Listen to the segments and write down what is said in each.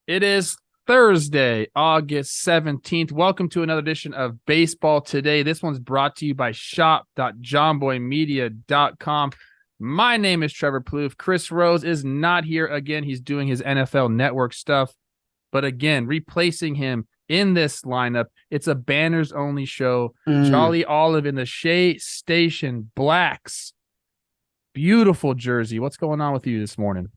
It is Thursday, August 17th. Welcome to another edition of Baseball Today. This one's brought to you by shop.johnboymedia.com. My name is Trevor Plouffe. Chris Rose is not here again. He's doing his NFL Network stuff. But again, replacing him in this lineup, it's a banners-only show. Jolly Olive in the Shea Station Blacks. Beautiful jersey. What's going on with you this morning?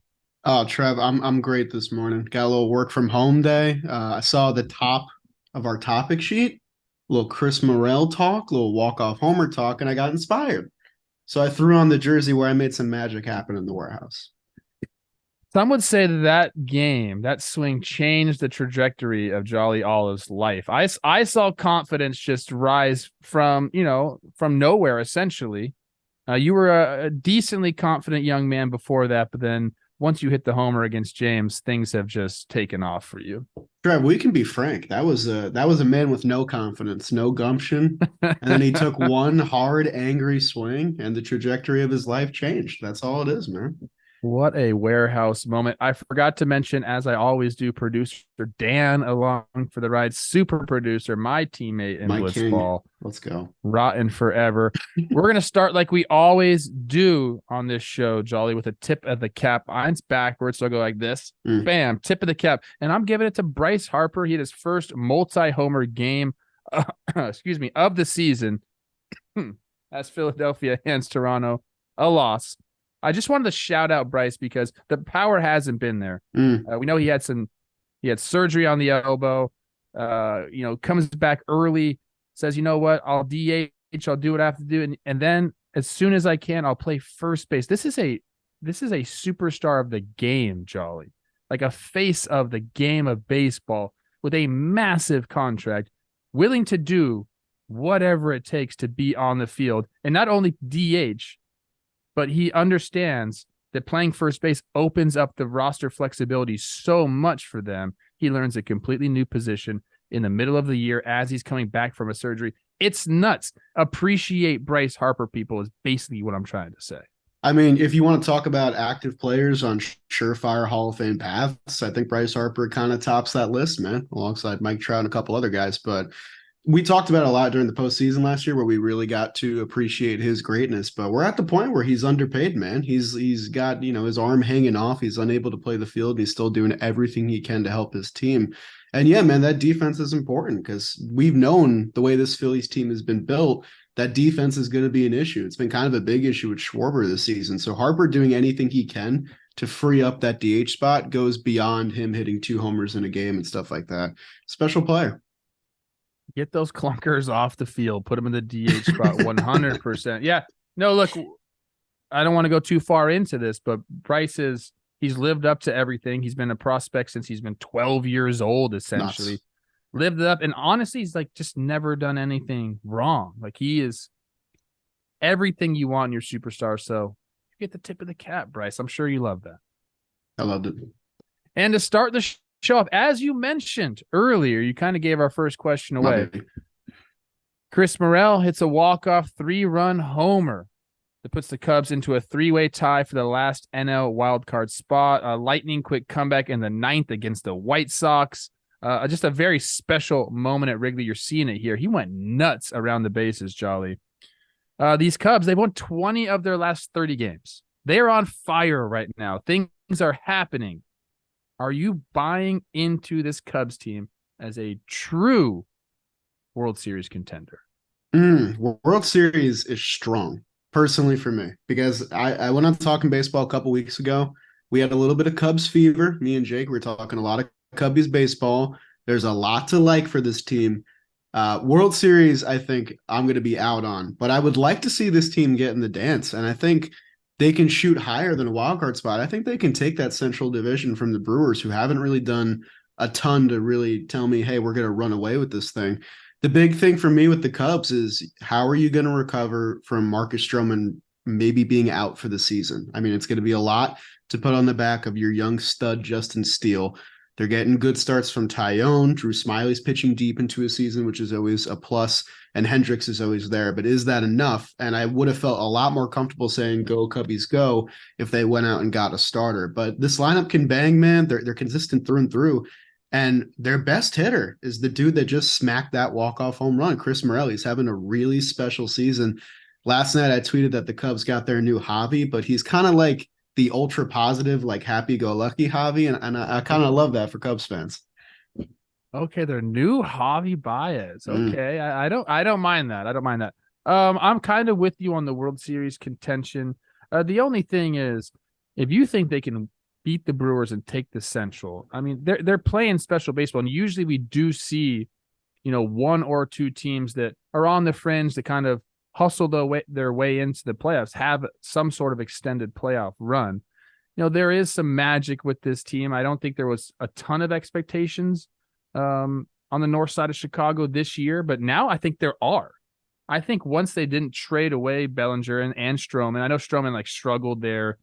Oh, Trev, I'm great this morning. Got a little work from home day. I saw the top of our topic sheet, a little Chris Morel talk, a little walk-off homer talk, and I got inspired. So I threw on the jersey where I made some magic happen in the warehouse. Some would say that game, that swing changed the trajectory of Jolly Olive's life. I saw confidence just rise from nowhere, essentially. You were a decently confident young man before that, but then once you hit the homer against James, things have just taken off for you. Trev, we can be frank. That was a man with no confidence, no gumption. And then he took one hard, angry swing, and the trajectory of his life changed. That's all it is, man. What a warehouse moment. I forgot to mention, as I always do, producer Dan along for the ride, super producer, my teammate in Blitzball. Let's go. Rotten forever. We're going to start like we always do on this show, Jolly, with a tip of the cap. Mine's backwards, so I'll go like this. Bam, tip of the cap. And I'm giving it to Bryce Harper. He had his first multi-homer game, of the season as Philadelphia hands Toronto a loss. I just wanted to shout out Bryce because the power hasn't been there. We know he had surgery on the elbow, comes back early, says, you know what, I'll DH, I'll do what I have to do. And then as soon as I can, I'll play first base. This is a superstar of the game, Jolly, like a face of the game of baseball with a massive contract, willing to do whatever it takes to be on the field and not only DH, but he understands that playing first base opens up the roster flexibility so much for them. He learns a completely new position in the middle of the year as he's coming back from a surgery. It's nuts. Appreciate Bryce Harper, people, is basically what I'm trying to say. I mean, if you want to talk about active players on surefire Hall of Fame paths, I think Bryce Harper kind of tops that list, man, alongside Mike Trout and a couple other guys. But we talked about it a lot during the postseason last year where we really got to appreciate his greatness, but we're at the point where he's underpaid, man. He's got, his arm hanging off. He's unable to play the field. He's still doing everything he can to help his team. And yeah, man, that defense is important because we've known the way this Phillies team has been built, that defense is going to be an issue. It's been kind of a big issue with Schwarber this season. So Harper doing anything he can to free up that DH spot goes beyond him hitting 2 homers in a game and stuff like that. Special player. Get those clunkers off the field. Put them in the DH spot 100%. Yeah. No, look, I don't want to go too far into this, but Bryce he's lived up to everything. He's been a prospect since he's been 12 years old, essentially. Nuts. Lived up. And honestly, he's like just never done anything wrong. Like he is everything you want in your superstar. So you get the tip of the cap, Bryce. I'm sure you love that. I loved it. And to start the show off, as you mentioned earlier, you kind of gave our first question away. Chris Morel hits a walk-off 3-run homer that puts the Cubs into a 3-way tie for the last NL wildcard spot. A lightning quick comeback in the 9th against the White Sox. Just a very special moment at Wrigley. You're seeing it here. He went nuts around the bases, Jolly. These Cubs, they've won 20 of their last 30 games. They're on fire right now. Things are happening. Are you buying into this Cubs team as a true World Series contender? World Series is strong, personally for me, because I went on Talking Baseball a couple weeks ago. We had a little bit of Cubs fever. Me and Jake were talking a lot of Cubbies baseball. There's a lot to like for this team. World Series, I think I'm going to be out on, but I would like to see this team get in the dance, and I think they can shoot higher than a wild card spot. I think they can take that Central Division from the Brewers, who haven't really done a ton to really tell me, hey, we're going to run away with this thing. The big thing for me with the Cubs is how are you going to recover from Marcus Stroman maybe being out for the season? I mean, it's going to be a lot to put on the back of your young stud, Justin Steele. They're getting good starts from Tyone. Drew Smiley's pitching deep into a season, which is always a plus, and Hendricks is always there. But is that enough? And I would have felt a lot more comfortable saying "Go Cubbies, go" if they went out and got a starter. But this lineup can bang, man. They're consistent through and through. And their best hitter is the dude that just smacked that walk-off home run, Chris Morel. He's having a really special season. Last night I tweeted that the Cubs got their new Javi, but he's kind of like the ultra positive, like happy-go-lucky Javi, and I kind of love that for Cubs fans. Okay, their new Javi Baez. Okay, I don't mind that. I don't mind that. I'm kind of with you on the World Series contention. The only thing is, if you think they can beat the Brewers and take the Central, I mean, they're playing special baseball, and usually we do see, one or two teams that are on the fringe that kind of hustle their way into the playoffs, have some sort of extended playoff run. There is some magic with this team. I don't think there was a ton of expectations on the north side of Chicago this year, but now I think there are. I think once they didn't trade away Bellinger and Stroman, I know Stroman struggled there,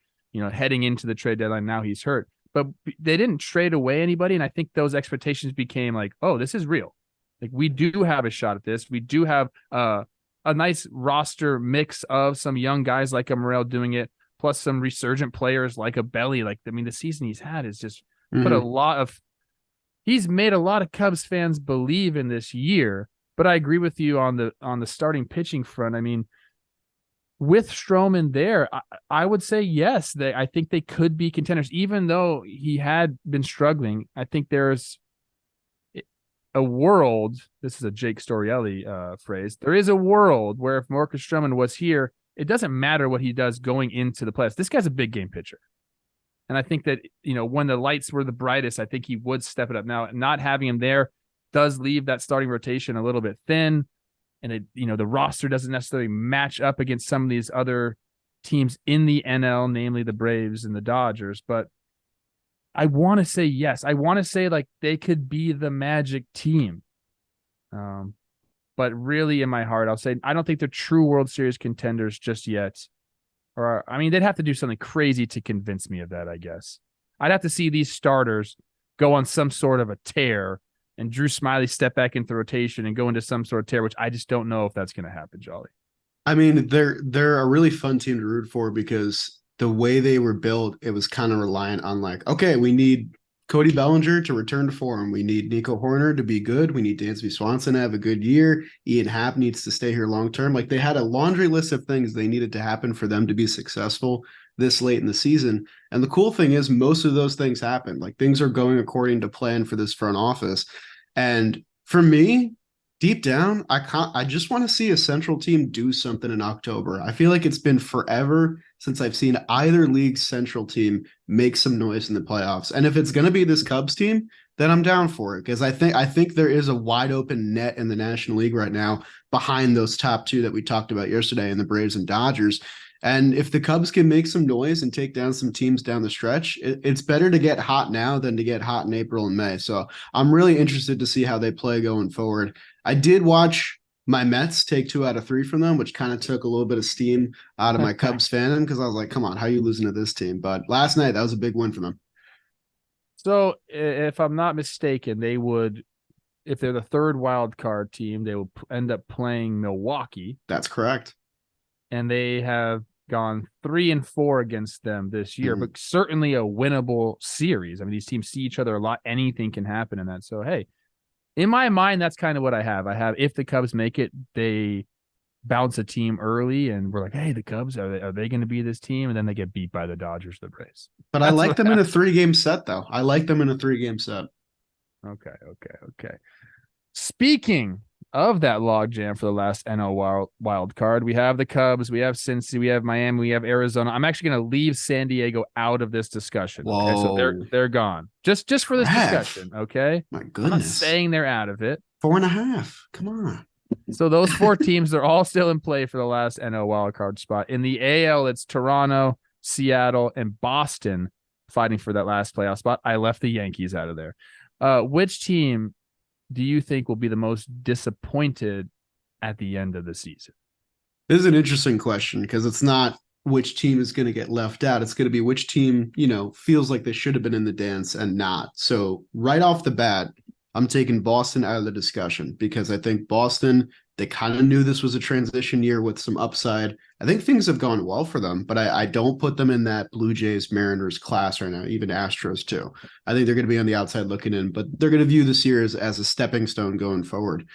heading into the trade deadline. Now he's hurt, but they didn't trade away anybody. And I think those expectations became like, oh, this is real. Like, we do have a shot at this. We do have a nice roster mix of some young guys like a Morel doing it, plus some resurgent players like a Belly. The season he's had is just he's made a lot of Cubs fans believe in this year. But I agree with you on the starting pitching front. I mean, with Stroman there, I would say yes. I think they could be contenders, even though he had been struggling. I think there's a world. This is a Jake Storielli phrase. There is a world where if Marcus Stroman was here, it doesn't matter what he does going into the playoffs. This guy's a big game pitcher. And I think that, when the lights were the brightest, I think he would step it up. Now, not having him there does leave that starting rotation a little bit thin. And the roster doesn't necessarily match up against some of these other teams in the NL, namely the Braves and the Dodgers. But I want to say yes. I want to say they could be the magic team. But really in my heart, I'll say I don't think they're true World Series contenders just yet. Or, I mean, they'd have to do something crazy to convince me of that, I guess. I'd have to see these starters go on some sort of a tear and Drew Smiley step back into rotation and go into some sort of tear, which I just don't know if that's going to happen, Jolly. I mean, they're a really fun team to root for because the way they were built, it was kind of reliant on okay, we need Cody Bellinger to return to form. We need Nico Horner to be good. We need Dansby Swanson to have a good year. Ian Happ needs to stay here long term. They had a laundry list of things they needed to happen for them to be successful this late in the season. And the cool thing is most of those things happened. Things are going according to plan for this front office. And for me, deep down, I just want to see a Central team do something in October. I feel like it's been forever since I've seen either league's Central team make some noise in the playoffs. And if it's going to be this Cubs team, then I'm down for it because I think there is a wide open net in the National League right now behind those top two that we talked about yesterday in the Braves and Dodgers. And if the Cubs can make some noise and take down some teams down the stretch, it's better to get hot now than to get hot in April and May. So I'm really interested to see how they play going forward. I did watch my Mets take 2 out of 3 from them, which kind of took a little bit of steam out of my Cubs fandom because I was like, come on, how are you losing to this team? But last night, that was a big win for them. So if I'm not mistaken, they would, if they're the third wild card team, they will end up playing Milwaukee. That's correct. And they have gone 3-4 against them this year, but certainly a winnable series. I mean, these teams see each other a lot. Anything can happen in that. So, hey, in my mind, that's kind of what I have. If the Cubs make it, they bounce a team early and we're like, hey, the Cubs, are they going to be this team? And then they get beat by the Dodgers, the Braves. But I like them in a 3-game set, though. I like them in a 3-game set. Okay. Speaking of that logjam for the last NL wild card, we have the Cubs, we have Cincy, we have Miami, we have Arizona. I'm actually going to leave San Diego out of this discussion. Whoa. Okay, so they're gone. Just for this discussion, okay? My goodness. I'm not saying they're out of it. 4.5. Come on. So those 4 teams, they're all still in play for the last NL wild card spot. In the AL, it's Toronto, Seattle, and Boston fighting for that last playoff spot. I left the Yankees out of there. Which team do you think will be the most disappointed at the end of the season? This is an interesting question because it's not which team is going to get left out. It's going to be which team, feels like they should have been in the dance and not. So right off the bat, I'm taking Boston out of the discussion because I think Boston, they kind of knew this was a transition year with some upside. I think things have gone well for them, but I don't put them in that Blue Jays Mariners class right now, even Astros too. I think they're going to be on the outside looking in, but they're going to view this year as a stepping stone going forward.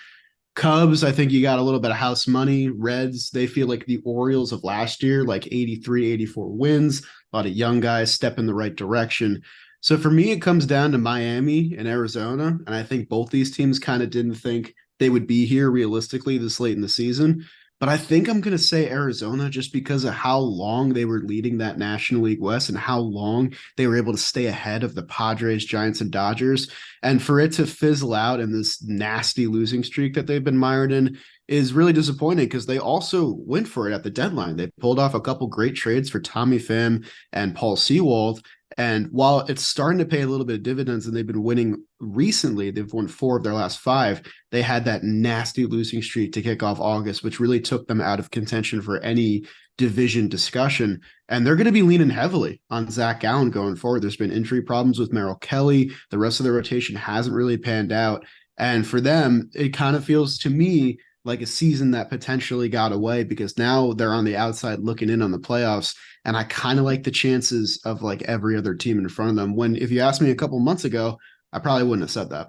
Cubs, I think you got a little bit of house money. Reds, they feel like the Orioles of last year, like 83, 84 wins. A lot of young guys step in the right direction. So for me, it comes down to Miami and Arizona. And I think both these teams kind of didn't think they would be here realistically this late in the season. But I think I'm going to say Arizona just because of how long they were leading that National League West and how long they were able to stay ahead of the Padres, Giants, and Dodgers. And for it to fizzle out in this nasty losing streak that they've been mired in is really disappointing because they also went for it at the deadline. They pulled off a couple great trades for Tommy Pham and Paul Sewald. And while it's starting to pay a little bit of dividends and they've been winning recently, they've won 4 of their last 5. They had that nasty losing streak to kick off August, which really took them out of contention for any division discussion. And they're going to be leaning heavily on Zach Gallen going forward. There's been injury problems with Merrill Kelly. The rest of the rotation hasn't really panned out. And for them, it kind of feels to me like a season that potentially got away because now they're on the outside looking in on the playoffs. And I kind of like the chances of like every other team in front of them. When, if you asked me a couple months ago, I probably wouldn't have said that.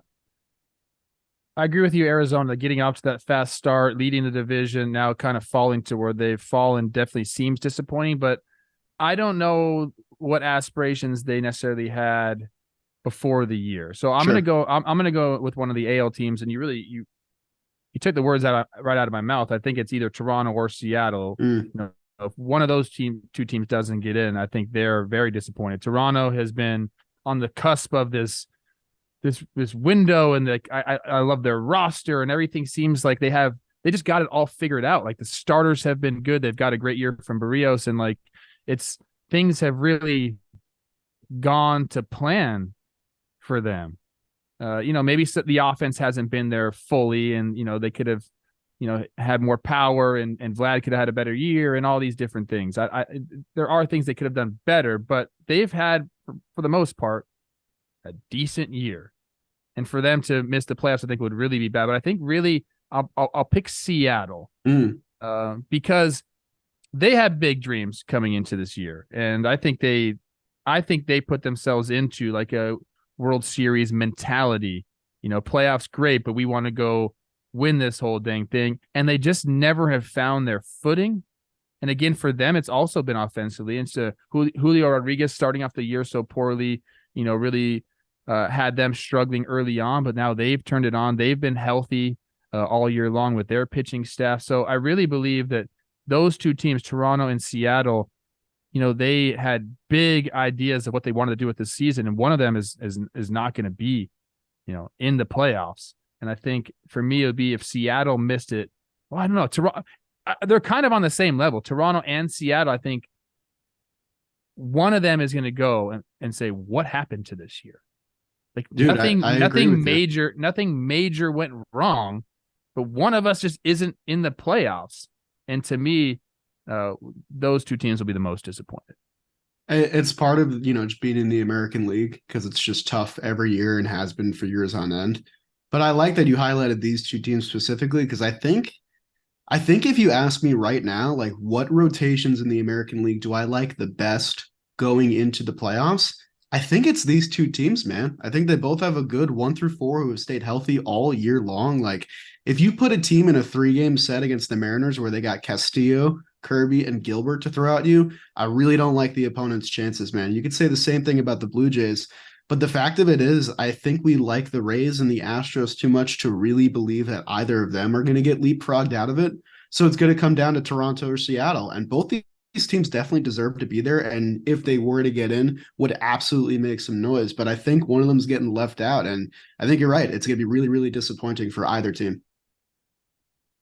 I agree with you, Arizona, getting off to that fast start, leading the division, now kind of falling to where they've fallen definitely seems disappointing, but I don't know what aspirations they necessarily had before the year. So I'm going to go, I'm going to go with one of the AL teams. And you took the words right out of my mouth. I think it's either Toronto or Seattle. If one of those two teams doesn't get in, I think they're very disappointed. Toronto has been on the cusp of this window, and I love their roster, and everything seems like they just got it all figured out. Like the starters have been good. They've got a great year from Barrios, and like things have really gone to plan for them. Maybe the offense hasn't been there fully, and they could have, had more power, and Vlad could have had a better year, and all these different things. There are things they could have done better, but they've had, for the most part, a decent year. And for them to miss the playoffs, I think would really be bad. But I think really, I'll pick Seattle because they had big dreams coming into this year, and I think they put themselves into like a World Series mentality. Playoffs great, but we want to go win this whole dang thing. And they just never have found their footing. And again, for them, it's also been offensively. And so Julio Rodriguez starting off the year so poorly, really had them struggling early on, but now they've turned it on. They've been healthy all year long with their pitching staff. So I really believe that those two teams, Toronto and Seattle, they had big ideas of what they wanted to do with this season. And one of them is not going to be, in the playoffs. And I think for me, it would be if Seattle missed it. Well, I don't know. Toronto, they're kind of on the same level. Toronto and Seattle, I think one of them is going to go and say, what happened to this year? Like, dude, nothing major went wrong, but one of us just isn't in the playoffs. And to me, those two teams will be the most disappointed. It's part of, just being in the American League because it's just tough every year and has been for years on end. But I like that you highlighted these two teams specifically because I think if you ask me right now, like what rotations in the American League do I like the best going into the playoffs? I think it's these two teams, man. I think they both have a good 1 through 4 who have stayed healthy all year long. Like if you put a team in a 3-game set against the Mariners where they got Castillo, Kirby, and Gilbert to throw at you, I really don't like the opponent's chances, man. You could say the same thing about the Blue Jays. But the fact of it is, I think we like the Rays and the Astros too much to really believe that either of them are going to get leapfrogged out of it. So it's going to come down to Toronto or Seattle. And both these teams definitely deserve to be there. And if they were to get in, would absolutely make some noise. But I think one of them's getting left out. And I think you're right. It's going to be really, really disappointing for either team.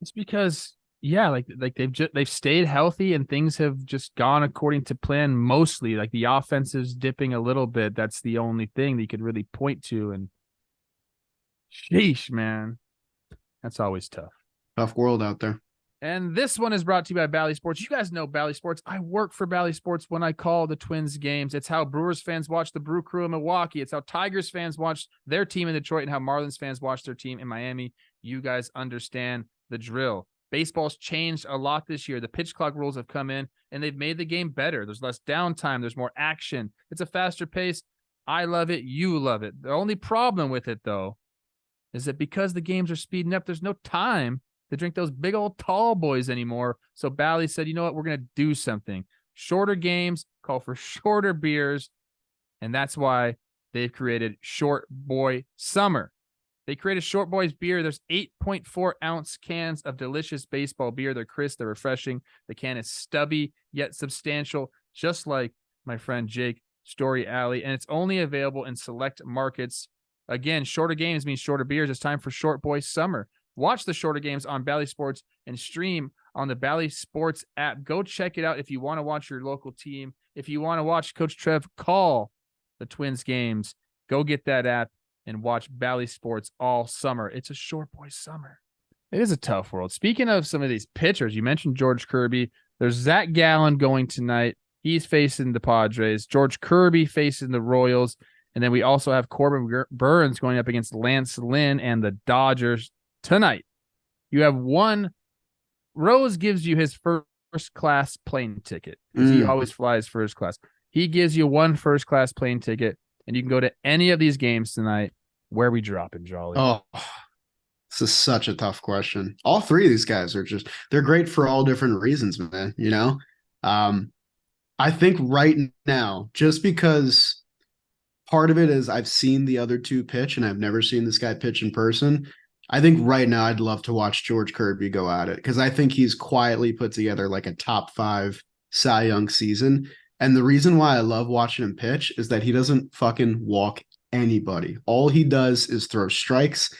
It's because, yeah, like they've stayed healthy and things have just gone according to plan mostly. Like the offense is dipping a little bit. That's the only thing that you could really point to. And sheesh, man, that's always tough. Tough world out there. And this one is brought to you by Bally Sports. You guys know Bally Sports. I work for Bally Sports when I call the Twins games. It's how Brewers fans watch the Brew Crew in Milwaukee. It's how Tigers fans watch their team in Detroit and how Marlins fans watch their team in Miami. You guys understand the drill. Baseball's changed a lot this year. The pitch clock rules have come in, and they've made the game better. There's less downtime. There's more action. It's a faster pace. I love it. You love it. The only problem with it, though, is that because the games are speeding up, there's no time to drink those big old tall boys anymore. So Bally said, you know what? We're going to do something. Shorter games call for shorter beers, and that's why they've created Short Boy Summer. They created Short Boy's beer. There's 8.4-ounce cans of delicious baseball beer. They're crisp. They're refreshing. The can is stubby yet substantial, just like my friend Jake Story Alley, and it's only available in select markets. Again, shorter games means shorter beers. It's time for Short Boy Summer. Watch the shorter games on Bally Sports and stream on the Bally Sports app. Go check it out if you want to watch your local team. If you want to watch Coach Trev call the Twins games, go get that app and watch Bally Sports all summer. It's a Short Boy Summer. It is a tough world. Speaking of some of these pitchers, you mentioned George Kirby. There's Zach Gallen going tonight. He's facing the Padres. George Kirby facing the Royals. And then we also have Corbin Burns going up against Lance Lynn and the Dodgers tonight. You have one. Rose gives you his first class plane ticket because he always flies first class. He gives you one first class plane ticket, and you can go to any of these games tonight. Where we dropping, Jolly? Oh, this is such a tough question. All three of these guys are they're great for all different reasons, man. You know, I think right now, just because part of it is I've seen the other two pitch and I've never seen this guy pitch in person. I think right now I'd love to watch George Kirby go at it because I think he's quietly put together like a top 5 Cy Young season. And the reason why I love watching him pitch is that he doesn't fucking walk anybody. All he does is throw strikes.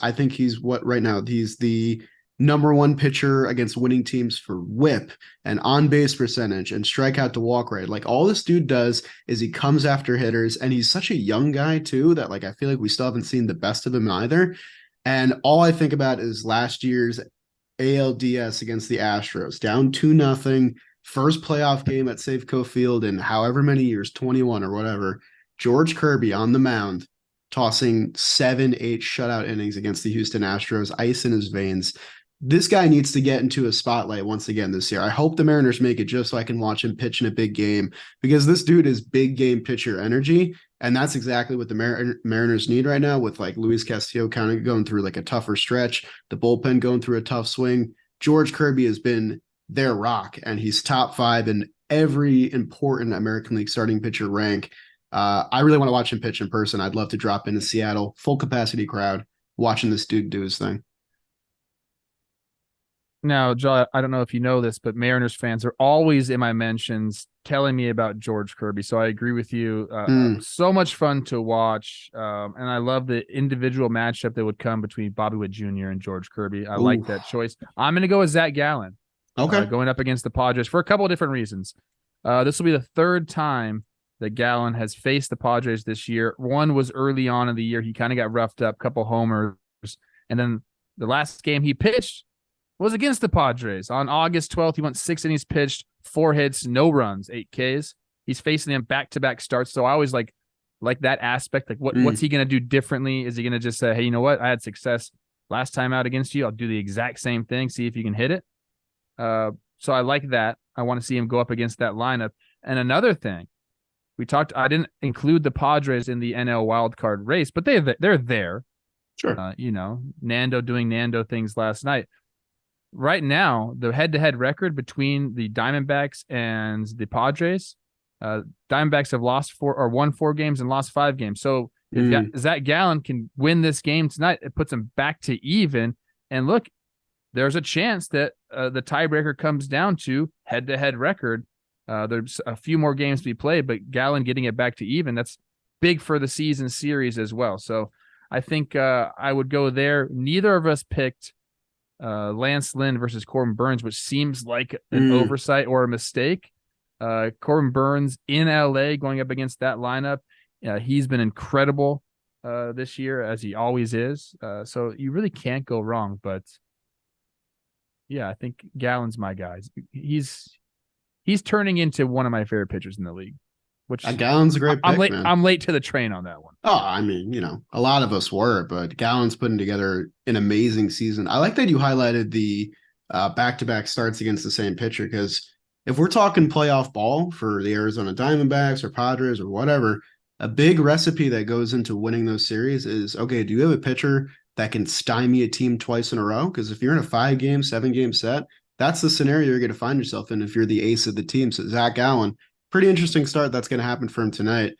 I think he's right now, he's the number 1 pitcher against winning teams for whip and on-base percentage and strikeout to walk rate. Like all this dude does is he comes after hitters, and he's such a young guy too that like I feel like we still haven't seen the best of him either. And all I think about is last year's ALDS against the Astros, down 2-0, first playoff game at Safeco Field in however many years, 21 or whatever. George Kirby on the mound, tossing 7-8 shutout innings against the Houston Astros, ice in his veins. This guy needs to get into a spotlight once again this year. I hope the Mariners make it just so I can watch him pitch in a big game because this dude is big game pitcher energy. And that's exactly what the Mariners need right now with like Luis Castillo kind of going through like a tougher stretch, the bullpen going through a tough swing. George Kirby has been their rock, and he's top 5 in every important American League starting pitcher rank. I really want to watch him pitch in person. I'd love to drop into Seattle, full capacity crowd, watching this dude do his thing. Now, Joe, I don't know if you know this, but Mariners fans are always in my mentions telling me about George Kirby. So I agree with you. So much fun to watch. And I love the individual matchup that would come between Bobby Witt Jr. and George Kirby. I like that choice. I'm going to go with Zach Gallen. Okay. Going up against the Padres for a couple of different reasons. This will be the third time that Gallen has faced the Padres this year. One was early on in the year. He kind of got roughed up, couple homers. And then the last game he pitched was against the Padres. On August 12th, he went 6 innings pitched, 4 hits, no runs, 8 Ks. He's facing them back-to-back starts. So I always like that aspect. Like, what's he going to do differently? Is he going to just say, hey, you know what? I had success last time out against you. I'll do the exact same thing, see if you can hit it. So I like that. I want to see him go up against that lineup. And another thing, I didn't include the Padres in the NL wildcard race, but they're there. Sure. Nando doing Nando things last night. Right now, the head-to-head record between the Diamondbacks and the Padres, Diamondbacks have won 4 games and lost 5 games. So if Zach Gallen can win this game tonight, it puts them back to even. And look, there's a chance that the tiebreaker comes down to head-to-head record. There's a few more games to be played, but Gallen getting it back to even, that's big for the season series as well. So I think I would go there. Neither of us picked Lance Lynn versus Corbin Burns, which seems like an oversight or a mistake. Corbin Burns in LA going up against that lineup. He's been incredible this year, as he always is. So you really can't go wrong, but Yeah, I think Gallen's my guy. He's turning into one of my favorite pitchers in the league. Which Gallen's a great I'm pick, late. man. I'm late to the train on that one. Oh, I mean, a lot of us were, but Gallen's putting together an amazing season. I like that you highlighted the back-to-back starts against the same pitcher because if we're talking playoff ball for the Arizona Diamondbacks or Padres or whatever, a big recipe that goes into winning those series is, okay, do you have a pitcher that can stymie a team twice in a row? Because if you're in a 5-game, 7-game set, that's the scenario you're going to find yourself in if you're the ace of the team. So Zach Gallen, pretty interesting start that's going to happen for him tonight.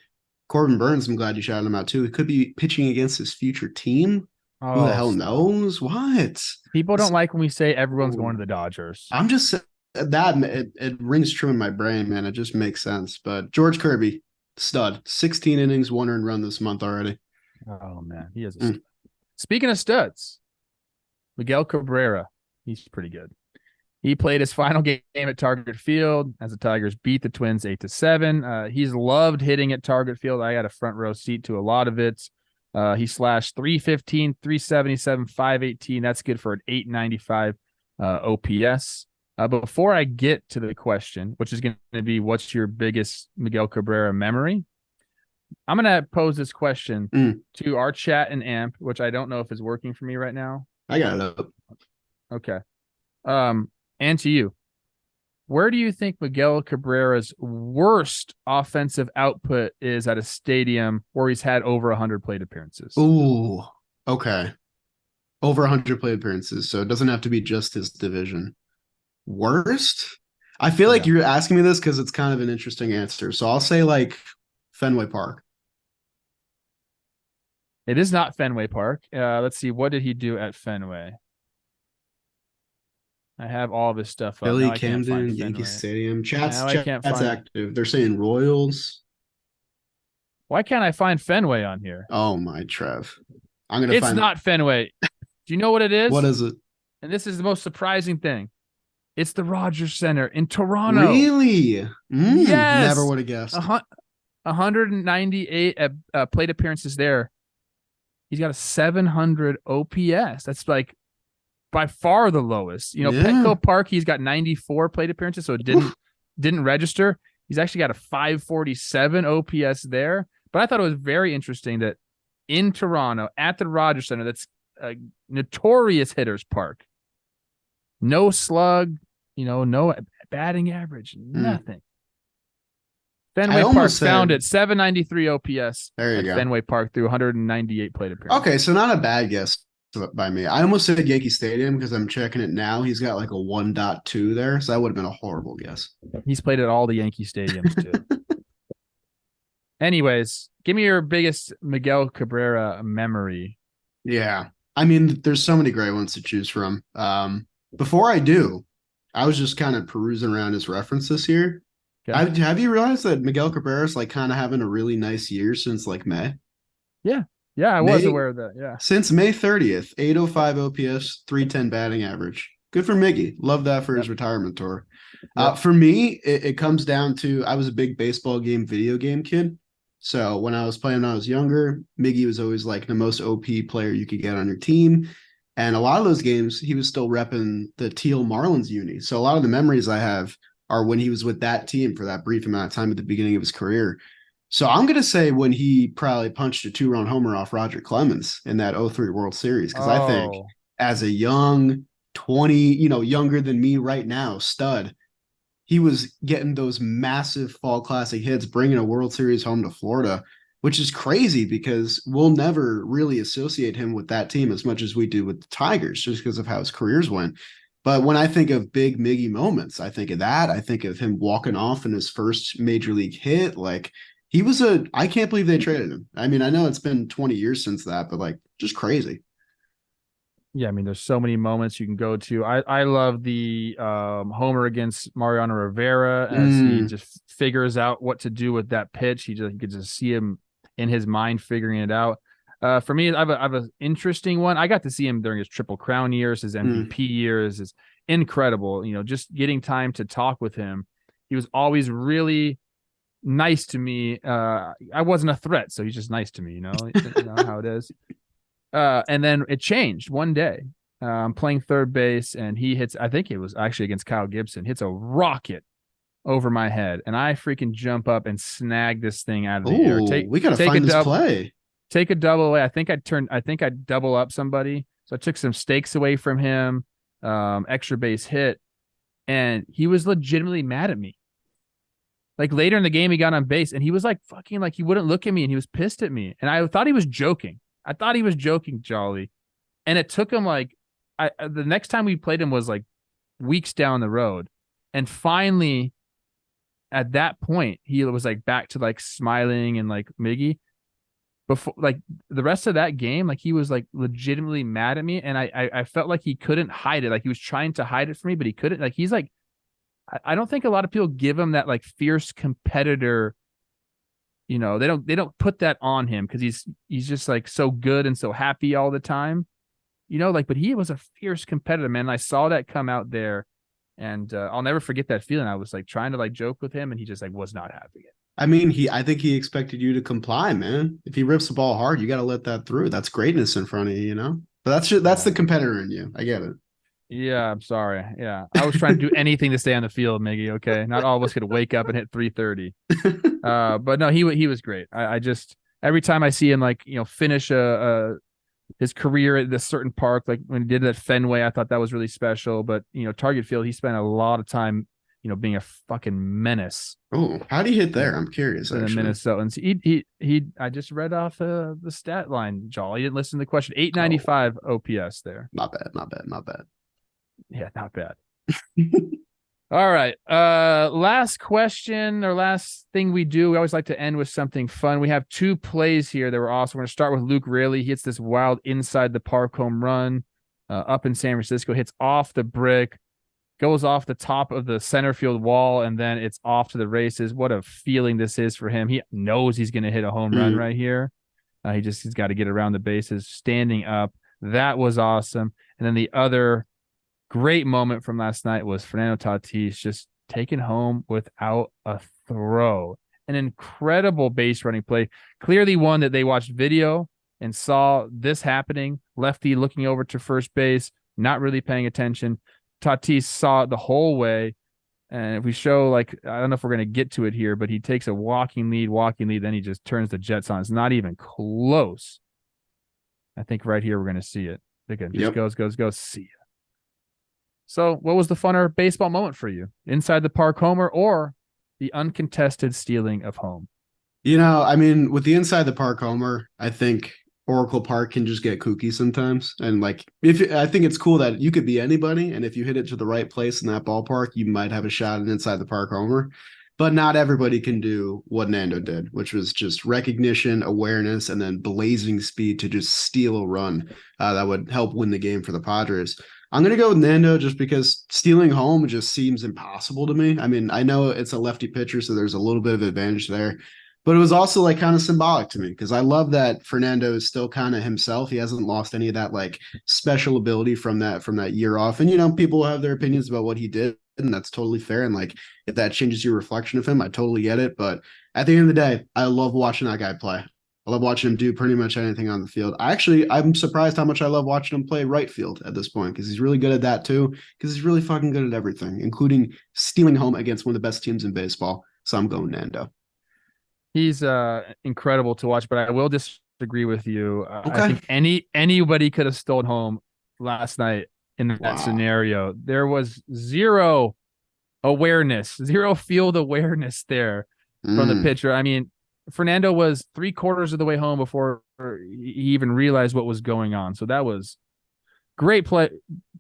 Corbin Burns, I'm glad you shouted him out too. He could be pitching against his future team. Who the hell knows? What? People don't like when we say everyone's going to the Dodgers. I'm just that it rings true in my brain, man. It just makes sense. But George Kirby, stud, 16 innings, 1 earned run this month already. Oh man, he is a stud. Speaking of studs, Miguel Cabrera, he's pretty good. He played his final game at Target Field as the Tigers beat the Twins 8-7. He's loved hitting at Target Field. I got a front row seat to a lot of it. He slashed 315, 377, 518. That's good for an 895 OPS. Before I get to the question, which is going to be what's your biggest Miguel Cabrera memory, I'm going to pose this question to our chat and AMP, which I don't know if is working for me right now. I got it up. Okay. And to you, where do you think Miguel Cabrera's worst offensive output is at a stadium where he's had over 100 plate appearances? Ooh, okay. Over 100 plate appearances, so it doesn't have to be just his division. Worst? I feel like you're asking me this because it's kind of an interesting answer. So I'll say like Fenway Park. It is not Fenway Park. Let's see. What did he do at Fenway? I have all of his stuff up. Philly, Camden, Yankee Stadium. Chat's active. They're saying Royals. Why can't I find Fenway on here? Oh my Trev. It's not Fenway. Do you know what it is? What is it? And this is the most surprising thing. It's the Rogers Center in Toronto. Really? Yes. Never would have guessed. 198 plate appearances there. He's got a 700 OPS. That's like by far the lowest. Petco Park, he's got 94 plate appearances, so it didn't register. He's actually got a 547 OPS there. But I thought it was very interesting that in Toronto, at the Rogers Center, that's a notorious hitter's park. No slug, no batting average, nothing. Fenway Park found it 793 OPS at Fenway Park through 198 plate appearances. Okay, so not a bad guess by me. I almost said Yankee Stadium because I'm checking it now. He's got like a 1.2 there, so that would have been a horrible guess. He's played at all the Yankee stadiums too. Anyways, give me your biggest Miguel Cabrera memory. Yeah. I mean, there's so many great ones to choose from. Before I do, I was just kind of perusing around his references here. Okay. Have you realized that Miguel Cabrera's like kind of having a really nice year since like May? Yeah. Yeah, I was aware of that. Yeah. Since May 30th, 805 OPS, 310 batting average. Good for Miggy. Love that for his retirement tour. For me, it comes down to I was a big baseball video game kid. So when I was playing when I was younger, Miggy was always like the most OP player you could get on your team. And a lot of those games, he was still repping the Teal Marlins uni. So a lot of the memories I have are when he was with that team for that brief amount of time at the beginning of his career. So I'm going to say when he probably punched a 2-run homer off Roger Clemens in that 03 World Series. Because I think as a young 20, younger than me right now, stud, he was getting those massive fall classic hits, bringing a World Series home to Florida, which is crazy because we'll never really associate him with that team as much as we do with the Tigers, just because of how his careers went. But when I think of big Miggy moments, I think of that. I think of him walking off in his first major league hit. Like I can't believe they traded him. I mean, I know it's been 20 years since that, but like just crazy. Yeah, I mean, there's so many moments you can go to. I love the homer against Mariano Rivera as he just figures out what to do with that pitch. You could just see him in his mind figuring it out. For me, I have an interesting one. I got to see him during his Triple Crown years, his MVP years is incredible. Just getting time to talk with him. He was always really nice to me. I wasn't a threat, so he's just nice to me. You know how it is. And then it changed one day. I'm playing third base, and he hits, I think it was actually against Kyle Gibson, hits a rocket over my head, and I freaking jump up and snag this thing out of the air. Oh, we gotta Take a find this double, play. take a double away. I think I double up somebody. So I took some stakes away from him, extra base hit, and he was legitimately mad at me. Like later in the game, he got on base and he was like fucking like he wouldn't look at me and he was pissed at me. And I thought he was joking. I thought he was joking, Jolly. And it took him like the next time we played him was like weeks down the road. And finally, at that point, he was like back to like smiling and like Miggy. Before like the rest of that game, like he was like legitimately mad at me. And I felt like he couldn't hide it. Like he was trying to hide it from me, but he couldn't. Like he's like, I don't think a lot of people give him that like fierce competitor. You know, they don't put that on him because he's just like so good and so happy all the time. You know, like, but he was a fierce competitor, man. And I saw that come out there, and I'll never forget that feeling. I was like trying to like joke with him, and he just like was not having it. I mean, I think he expected you to comply, man. If he rips the ball hard, you got to let that through. That's greatness in front of you, you know. But that's the competitor in you. I get it. Yeah, I'm sorry. Yeah, I was trying to do anything to stay on the field, Miggy. Okay, not all of us could wake up and hit 3:30. But no, he was great. I just every time I see him like finish his career at this certain park, like when he did it at Fenway, I thought that was really special. But Target Field, he spent a lot of time, being a fucking menace. Oh, how do you hit there? I'm curious. The Minnesotans. He. I just read off the stat line, Jolly. He didn't listen to the question. 895 OPS there. Not bad. Not bad. Not bad. Yeah, not bad. All right. Last question or last thing we do. We always like to end with something fun. We have two plays here that were awesome. We're going to start with Luke Raley. He hits this wild inside the park home run up in San Francisco, hits off the brick, goes off the top of the center field wall, and then it's off to the races. What a feeling this is for him. He knows he's going to hit a home run right here. He's got to get around the bases, standing up. That was awesome. And then the other great moment from last night was Fernando Tatis just taken home without a throw. An incredible base running play. Clearly one that they watched video and saw this happening. Lefty looking over to first base, not really paying attention. Tatis saw it the whole way. And if we show, like, I don't know if we're going to get to it here, but he takes a walking lead, then he just turns the Jets on. It's not even close. I think right here we're going to see it. Again, just goes, see ya. So what was the funner baseball moment for you? Inside the park homer or the uncontested stealing of home? I mean, with the inside the park homer, I think Oracle Park can just get kooky sometimes. And like, I think it's cool that you could be anybody. And if you hit it to the right place in that ballpark, you might have a shot at an inside the park homer. But not everybody can do what Nando did, which was just recognition, awareness, and then blazing speed to just steal a run that would help win the game for the Padres. I'm going to go with Nando just because stealing home just seems impossible to me. I mean, I know it's a lefty pitcher, so there's a little bit of advantage there. But it was also like kind of symbolic to me because I love that Fernando is still kind of himself. He hasn't lost any of that like special ability from that year off. And people have their opinions about what he did, and that's totally fair. And like if that changes your reflection of him, I totally get it. But at the end of the day, I love watching that guy play. I love watching him do pretty much anything on the field. I'm surprised how much I love watching him play right field at this point because he's really good at that too, because he's really fucking good at everything, including stealing home against one of the best teams in baseball. So I'm going Nando. He's incredible to watch, but I will disagree with you. Okay. I think anybody could have stolen home last night in that scenario. There was zero field awareness there from the pitcher. I mean, Fernando was 3/4 of the way home before he even realized what was going on. So that was great play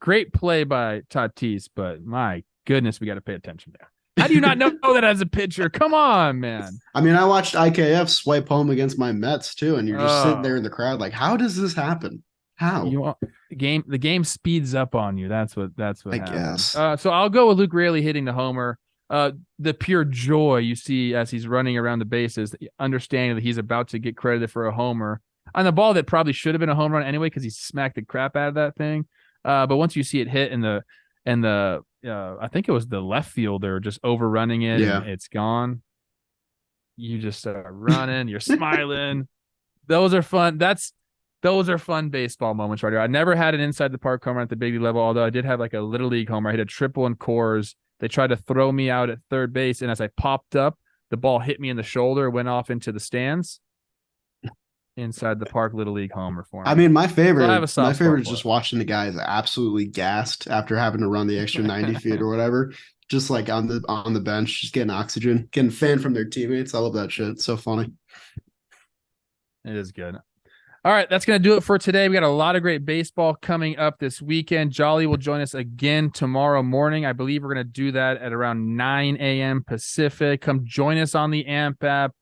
by Tatis, but my goodness, we got to pay attention there. How do you not know that as a pitcher? Come on, man. I mean, I watched IKF swipe home against my Mets too, and you're just sitting there in the crowd like, how does this happen? How? The game speeds up on you. That's what I happens. guess. So I'll go with Luke Raley hitting the homer. The pure joy you see as he's running around the bases, understanding that he's about to get credited for a homer on the ball that probably should have been a home run anyway because he smacked the crap out of that thing. But once you see it hit in the I think it was the left fielder just overrunning it, and it's gone. You just start running, you're smiling. Those are fun. those are fun baseball moments right here. I never had an inside the park homer at the big league level, although I did have like a little league homer. I hit a triple in Coors. They tried to throw me out at third base, and as I popped up, the ball hit me in the shoulder, went off into the stands. Inside the park little league homer for me. I mean, So I have a soft my spot favorite is for just it. watching the guys absolutely gassed after having to run the extra 90 feet or whatever. Just like on the bench, just getting oxygen, getting fanned from their teammates. I love that shit. It's so funny. It is good. All right, that's going to do it for today. We got a lot of great baseball coming up this weekend. Jolly will join us again tomorrow morning. I believe we're going to do that at around 9 a.m. Pacific. Come join us on the AMP app.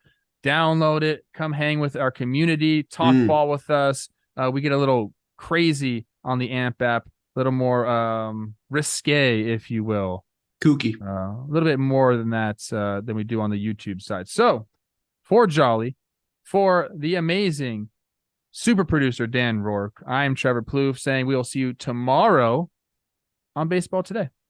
Download it. Come hang with our community. Talk ball with us. We get a little crazy on the AMP app, a little more risque, if you will. Kooky. A little bit more than that than we do on the YouTube side. So for Jolly, for the amazing super producer Dan Rourke, I'm Trevor Plouffe saying we will see you tomorrow on Baseball Today.